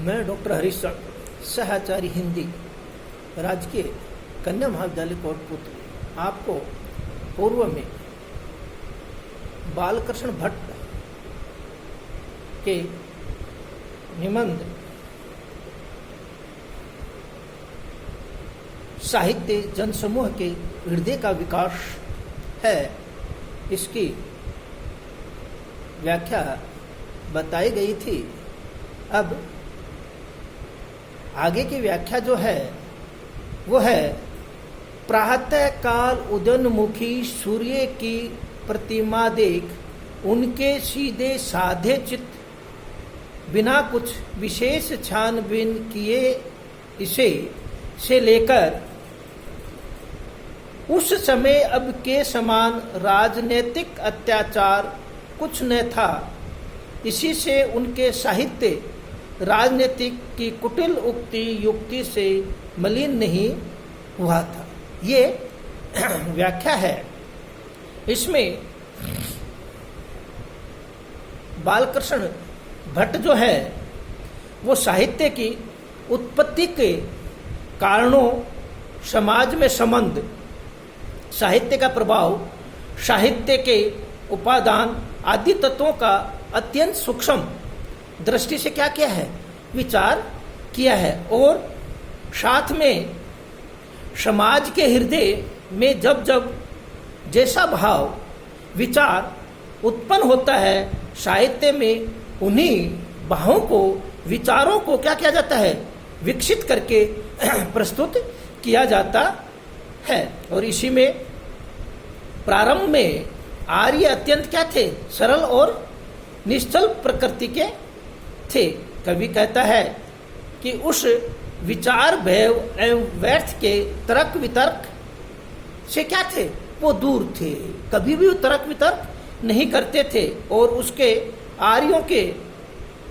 मैं डॉक्टर हरीश सहचारी हिंदी राजकीय कन्या महाविद्यालय कोटपुतली आपको पूर्व में बालकृष्ण भट्ट के निबंध साहित्य जनसमूह के हृदय का विकास है, इसकी व्याख्या बताई गई थी। अब आगे की व्याख्या जो है वो है प्रातः काल उदयनमुखी सूर्य की प्रतिमा देख उनके सीधे साधे चित्त बिना कुछ विशेष छानबीन किए इसे से लेकर उस समय अब के समान राजनीतिक अत्याचार कुछ न था, इसी से उनके साहित्य राजनीतिक की कुटिल उक्ति युक्ति से मलिन नहीं हुआ था। ये व्याख्या है। इसमें बालकृष्ण भट्ट जो है वो साहित्य की उत्पत्ति के कारणों, समाज में संबंध, साहित्य का प्रभाव, साहित्य के उपादान आदि तत्वों का अत्यंत सूक्ष्म दृष्टि से क्या किया है, विचार किया है। और साथ में समाज के हृदय में जब जब जैसा भाव विचार उत्पन्न होता है, साहित्य में उन्हीं भावों को, विचारों को क्या किया जाता है, विकसित करके प्रस्तुत किया जाता है। और इसी में प्रारंभ में आर्य अत्यंत क्या थे, सरल और निश्चल प्रकृति के थे। कवि कहता है कि उस विचार भैव एवं व्यर्थ के तर्क वितर्क से क्या थे, वो दूर थे, कभी भी तर्क वितर्क नहीं करते थे। और उसके आर्यों के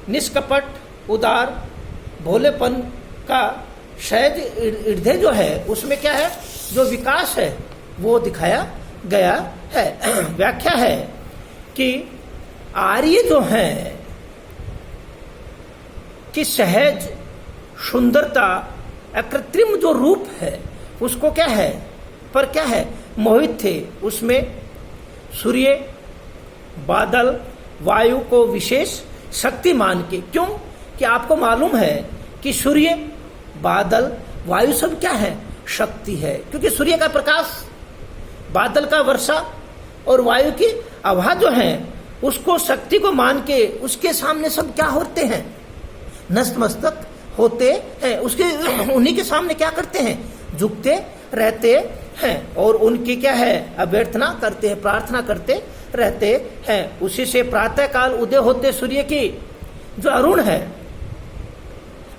निष्कपट उदार भोलेपन का सहज हृदय जो है उसमें क्या है, जो विकास है वो दिखाया गया है। व्याख्या है कि आर्य जो है कि सहज सुंदरता, अकृत्रिम जो रूप है उसको क्या है, पर क्या है, मोहित थे। उसमें सूर्य, बादल, वायु को विशेष शक्ति मान के, क्यों कि आपको मालूम है कि सूर्य, बादल, वायु सब क्या है, शक्ति है। क्योंकि सूर्य का प्रकाश, बादल का वर्षा और वायु की आभा जो है उसको शक्ति को मान के उसके सामने सब क्या होते हैं, नतमस्तक होते हैं। उसके उन्हीं के सामने क्या करते हैं, झुकते रहते हैं और उनकी क्या है, अभ्यर्थना करते हैं, प्रार्थना करते रहते हैं। उसी से प्रातः काल उदय होते सूर्य की जो अरुण है,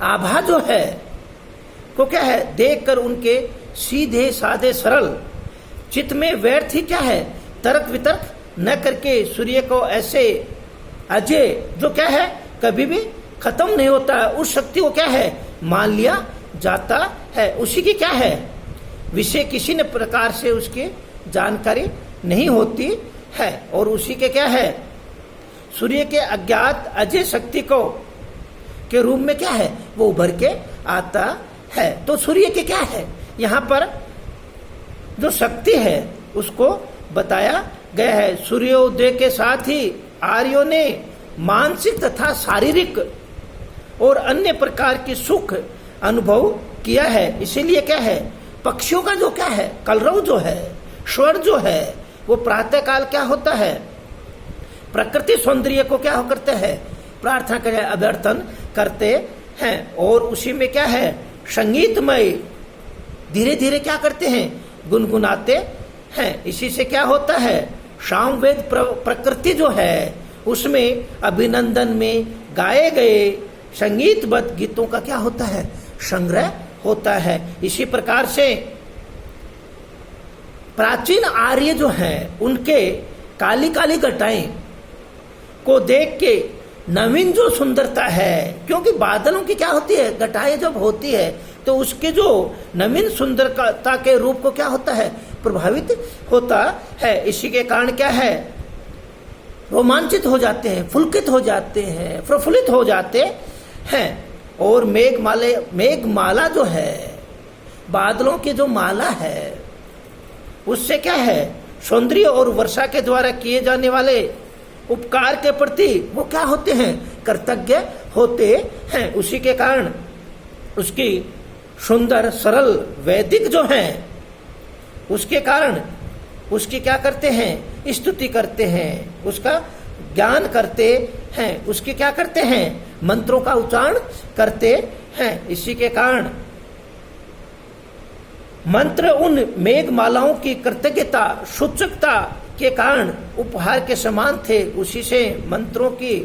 आभा जो है को क्या है, देखकर उनके सीधे साधे सरल चित्त में व्यर्थ ही क्या है, तर्क वितर्क न करके सूर्य को ऐसे अजय जो क्या है, कभी भी खत्म नहीं होता है, उस शक्ति को क्या है, मान लिया जाता है। उसी की क्या है, विषय किसी न प्रकार से उसकी जानकारी नहीं होती है। और उसी के क्या है, सूर्य के अज्ञात अजय शक्ति को के रूप में क्या है, वो उभर के आता है। तो सूर्य के क्या है, यहाँ पर जो शक्ति है उसको बताया गया है। सूर्योदय के साथ ही आर्यों ने मानसिक तथा शारीरिक और अन्य प्रकार की सुख अनुभव किया है। इसीलिए क्या है, पक्षियों का जो क्या है, कलरव जो है, स्वर जो है, वो प्रातः काल क्या होता है, प्रकृति सौंदर्य को क्या करते हैं, प्रार्थना करे, अभ्यर्थन करते हैं। और उसी में क्या है, संगीतमय धीरे धीरे क्या करते हैं, गुनगुनाते हैं। इसी से क्या होता है, सामवेद प्रकृति जो है उसमें अभिनंदन में गाए गए संगीतबद्ध गीतों का क्या होता है, संग्रह होता है। इसी प्रकार से प्राचीन आर्य जो हैं उनके काली काली घटाएं को देख के नवीन जो सुंदरता है, क्योंकि बादलों की क्या होती है, घटाएं जब होती है तो उसके जो नवीन सुंदरता के रूप को क्या होता है, प्रभावित होता है। इसी के कारण क्या है, रोमांचित हो जाते हैं, पुलकित हो जाते हैं, प्रफुल्लित हो जाते हैं। और मेघमाला जो है, बादलों की जो माला है, उससे क्या है, सौंदर्य और वर्षा के द्वारा किए जाने वाले उपकार के प्रति वो क्या होते हैं, कृतज्ञ होते हैं। उसी के कारण उसकी सुंदर सरल वैदिक जो है, उसके कारण उसकी क्या करते हैं, स्तुति करते हैं, उसका ज्ञान करते हैं, उसकी क्या करते हैं, मंत्रों का उच्चारण करते हैं। इसी के कारण मंत्र उन मेघमालाओं की कृतज्ञता सूचकता के कारण उपहार के समान थे। उसी से मंत्रों की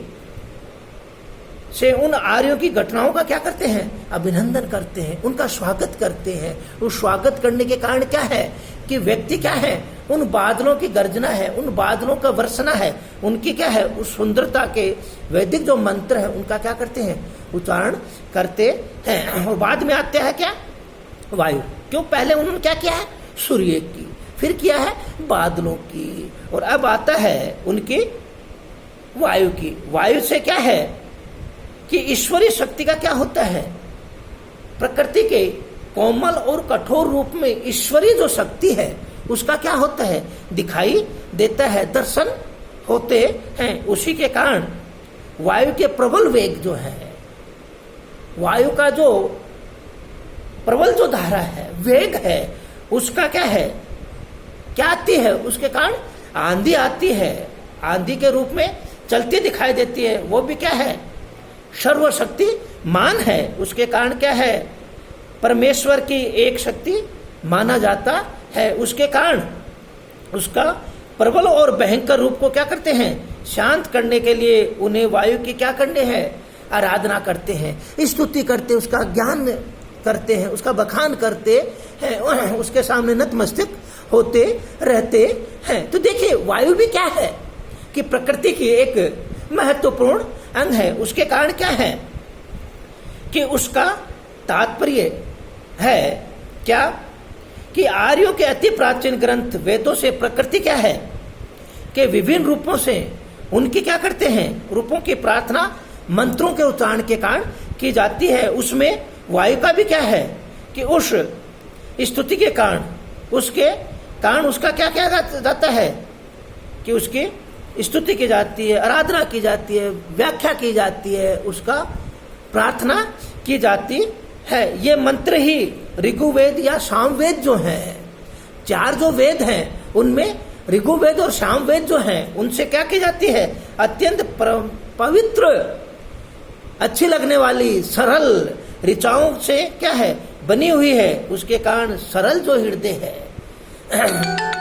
से उन आर्यों की घटनाओं का क्या करते हैं, अभिनंदन करते हैं, उनका स्वागत करते हैं। उस स्वागत करने के कारण क्या है कि व्यक्ति क्या है, उन बादलों की गर्जना है, उन बादलों का वर्षना है, उनकी क्या है, उस सुंदरता के वैदिक जो मंत्र है उनका क्या करते हैं, उच्चारण करते हैं। और बाद में आते हैं क्या, वायु। क्यों, पहले उन्होंने क्या किया है, सूर्य की, फिर किया है बादलों की, और अब आता है उनकी वायु की। वायु से क्या है कि ईश्वरीय शक्ति का क्या होता है, प्रकृति के कोमल और कठोर रूप में ईश्वरीय जो शक्ति है उसका क्या होता है, दिखाई देता है, दर्शन होते हैं। उसी के कारण वायु के प्रबल वेग जो है, वायु का जो प्रबल जो धारा है, वेग है, उसका क्या है, क्या आती है, उसके कारण आंधी आती है, आंधी के रूप में चलती दिखाई देती है। वो भी क्या है, सर्वशक्ति मान है, उसके कारण क्या है, परमेश्वर की एक शक्ति माना जाता है। उसके कारण उसका प्रबल और भयंकर रूप को क्या करते हैं, शांत करने के लिए उन्हें वायु की क्या करने हैं, आराधना करते हैं, स्तुति करते हैं, उसका ज्ञान करते हैं, उसका बखान करते हैं, उसके सामने नतमस्तक होते रहते हैं। तो देखिए वायु भी क्या है कि प्रकृति की एक महत्वपूर्ण अंग है। उसके कारण क्या है कि उसका तात्पर्य है क्या कि आर्यों के अति प्राचीन ग्रंथ वेदों से प्रकृति क्या है कि विभिन्न रूपों से उनकी क्या करते हैं, रूपों की प्रार्थना मंत्रों के उच्चारण के कारण की जाती है। उसमें वायु का भी क्या है कि उस स्तुति के कारण, उसके कारण उसका क्या किया जाता है कि उसकी स्तुति की जाती है, आराधना की जाती है, व्याख्या की जाती है, उसका प्रार्थना की जाती है। ये मंत्र ही ऋग्वेद या सामवेद जो हैं, चार जो वेद हैं उनमें ऋग्वेद और सामवेद जो हैं उनसे क्या की जाती है, अत्यंत पवित्र, अच्छी लगने वाली, सरल ऋचाओं से क्या है, बनी हुई है। उसके कारण सरल जो हृदय है,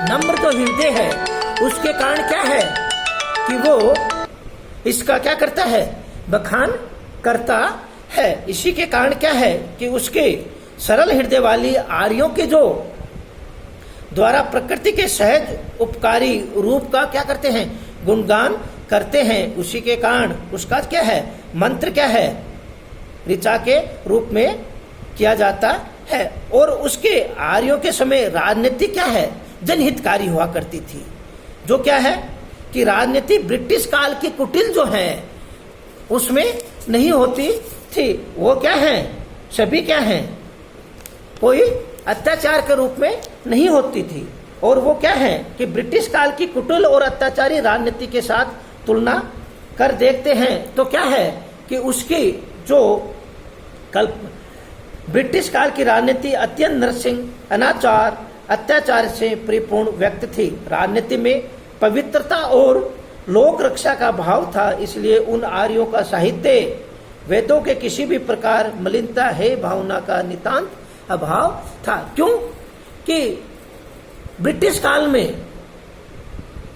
नम्र जो हृदय है, उसके कारण क्या है कि वो इसका क्या करता है, बखान करता है। इसी के कारण क्या है कि उसके सरल हृदय वाली आर्यों के जो द्वारा प्रकृति के सहज उपकारी रूप का क्या करते हैं, गुणगान करते हैं। उसी के कारण उसका क्या है, मंत्र क्या है, ऋचा के रूप में किया जाता है। और उसके आर्यों के समय राजनीति क्या है, जनहितकारी हुआ करती थी। जो क्या है कि राजनीति ब्रिटिश काल की कुटिल जो है उसमें नहीं होती थी। वो क्या है, सभी क्या है, कोई अत्याचार के रूप में नहीं होती थी। और वो क्या है कि ब्रिटिश काल की कुटिल और अत्याचारी राजनीति के साथ तुलना कर देखते हैं तो क्या है कि उसकी जो ब्रिटिश काल की राजनीति अत्यंत नरसिंह, अनाचार, अत्याचार से परिपूर्ण व्यक्त थी। राजनीति में पवित्रता और लोक रक्षा का भाव था, इसलिए उन आर्यों का साहित्य वेदों के किसी भी प्रकार मलिनता है भावना का नितांत अभाव था। क्यों कि ब्रिटिश काल में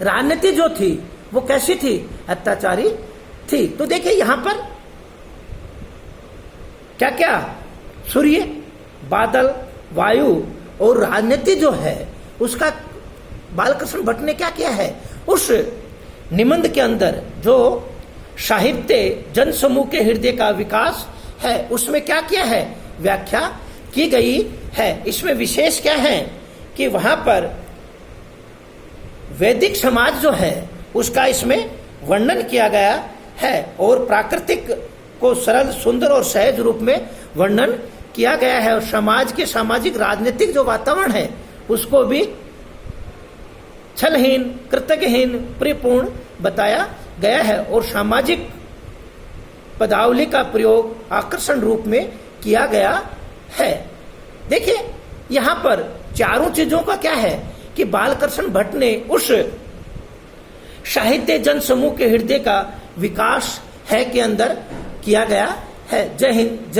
राजनीति जो थी वो कैसी थी, अत्याचारी थी। तो देखिए यहां पर क्या क्या, सूर्य, बादल, वायु और राजनीति जो है उसका बालकृष्ण भट्ट ने क्या किया है, उस निबंध के अंदर जो साहित्य जन समूह के हृदय का विकास है उसमें क्या किया है, व्याख्या की गई है। इसमें विशेष क्या है कि वहां पर वैदिक समाज जो है उसका इसमें वर्णन किया गया है और प्राकृतिक को सरल, सुंदर और सहज रूप में वर्णन किया गया है। और समाज के सामाजिक राजनीतिक जो वातावरण है उसको भी छलहीन, कृतज्ञहीन, परिपूर्ण बताया गया है। और सामाजिक पदावली का प्रयोग आकर्षण रूप में किया गया है। देखिए यहां पर चारों चीजों का क्या है कि बालकृष्ण भट्ट ने उस साहित्य जन समूह के हृदय का विकास है के अंदर किया गया है। जय हिंद, जय